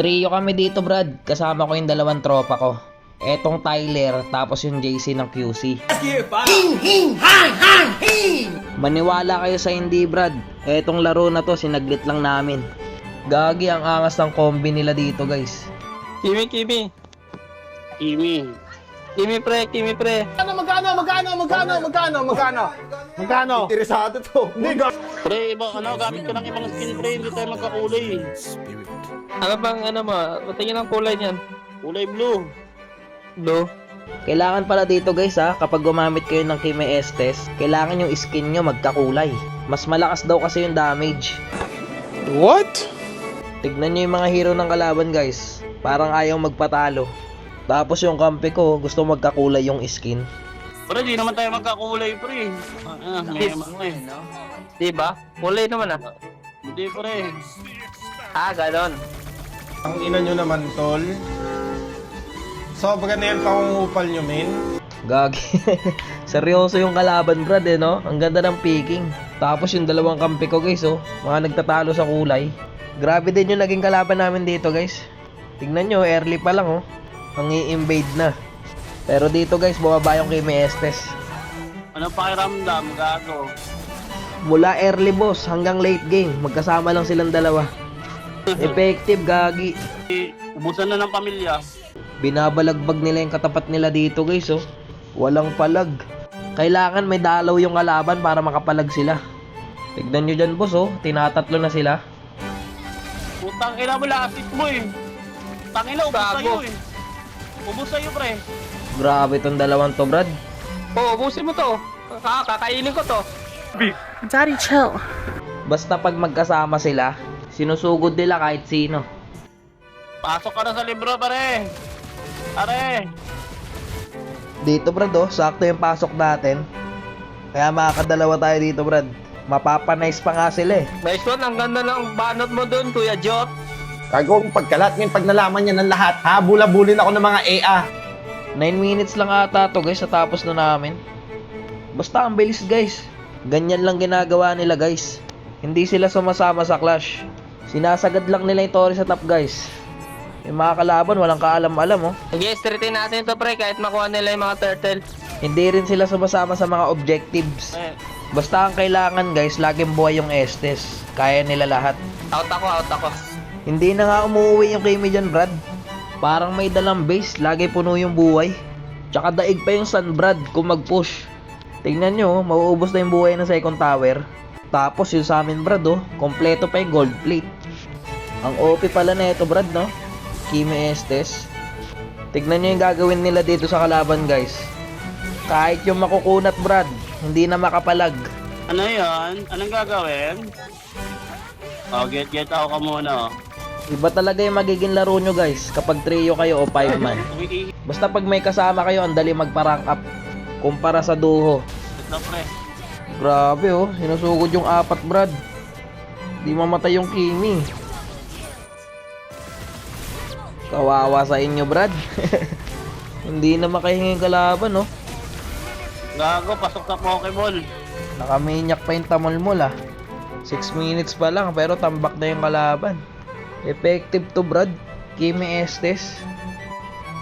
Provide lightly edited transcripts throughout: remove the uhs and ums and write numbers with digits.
Trio kami dito, Brad. Kasama ko yung dalawang tropa ko. Etong Tyler, tapos yung JC ng QC. Maniwala kayo sa hindi, Brad. Etong laro na to, sinaglit lang namin. Gagi, ang angas ng combi nila dito, guys. Kimi. Kimi pre. Magkano? Interesado to. Hindi, Pre, gamit ka ng ibang skin pre, hindi tayo magkakulay. Ano bang mo? Patingin ang kulay niyan. Kulay blue. Blue? Kailangan pala dito, guys, kapag gumamit kayo ng Kimi Estes, kailangan yung skin nyo magkakulay. Mas malakas daw kasi yung damage. What? Tignan nyo yung mga hero ng kalaban, guys. Parang ayaw magpatalo. Tapos yung kampi ko, gusto magkakulay yung skin. Pre, di naman tayo magkakulay pre. Diba? Kulay naman Hindi pre. Ganon. Ang ina nyo naman, tol. Sobra na yan pangungupal nyo, men. Gagi. Seryoso yung kalaban, Brad, no? Ang ganda ng picking. Tapos yung dalawang kampi ko, guys, mga nagtatalo sa kulay. Grabe din yung naging kalaban namin dito, guys. Tignan nyo, early pa lang, ang i-invade na. Pero dito, guys, bumaba yung Kimi Estes. Anong pakiramdam, gago? Mula early, boss, hanggang late game, magkasama lang silang dalawa. Effective, gagi. Ubusan na ng pamilya. Binabalagbag nila yung katapat nila dito, guys, Walang palag. Kailangan may dalaw yung kalaban para makapalag sila. Tignan nyo dyan, boss, Tinatatlo na sila. Putang ina mo, lasit mo Tangina, ubos sa'yo Ubos sa'yo, pre. Grabe tong dalawang to, Brad. Ubusin mo to. Kakainin ko to. Daddy, chill. Basta pag magkasama sila, sinusugod nila kahit sino. Pasok ka na sa libro, pare. Pare. Dito, Brad, sakto yung pasok natin. Kaya makakadalawa tayo dito, Brad. Mapapanice pa nga sila, Nice one, ang ganda ng banot mo dun, Kuya Jot. Kagong pagkalat ngayon, pag nalaman niya ng lahat, habula-bulin ako ng mga EA. 9 minutes lang ata to, guys, natapos na namin. Basta ang bilis, guys. Ganyan lang ginagawa nila, guys. Hindi sila sumasama sa clash. Sinasagad lang nila yung Tori sa top, guys. Yung mga kalaban, walang kaalam-alam, Nag-i-straightin natin to, pre, kahit makuha nila yung mga turtle. Hindi rin sila sumasama sa mga objectives. Basta ang kailangan, guys, laging buhay yung Estes. Kaya nila lahat. Out ako. Hindi na nga umuwi yung Kimi dyan, Brad. Parang may dalang base, lagi puno yung buhay. Tsaka daig pa yung Sun, Brad, kung mag-push. Tingnan nyo, mauubos na yung buhay ng second tower. Tapos yung sa amin, Brad, kompleto pa yung gold plate. Ang OP pala na ito, Brad, no? Kimi Estes. Tignan nyo yung gagawin nila dito sa kalaban, guys. Kahit yung makukunat, Brad, hindi na makapalag. Ano yan? Anong gagawin? Get ako ka muna, Iba talaga yung magiging laro nyo, guys, kapag trio kayo o 5 man. Basta pag may kasama kayo, ang dali magpa-rank up kumpara sa duo. Ito, pre. Grabe, sinusugod yung 4, Brad. Di mamatay yung Kimi. Kawawa sa inyo, Brad. Hindi na makahinging kalaban, Gago, pasok sa Pokeball. Nakaminyak pa yung tamulmol, 6 minutes pa lang, pero tambak na yung kalaban. Effective to, Brad. Kimi Estes.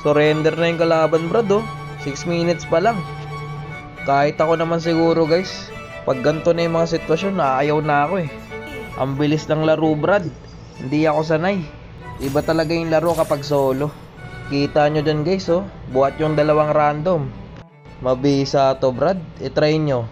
Surrender na yung kalaban, Brad, 6 minutes pa lang. Kahit ako naman siguro, guys, pag ganito na yung mga sitwasyon, naayaw na ako, Ang bilis ng laro, Brad. Hindi ako sanay. Iba talaga yung laro kapag solo. Kita nyo dyan, guys, buhat yung dalawang random. Mabisa to, Brad. I-try nyo.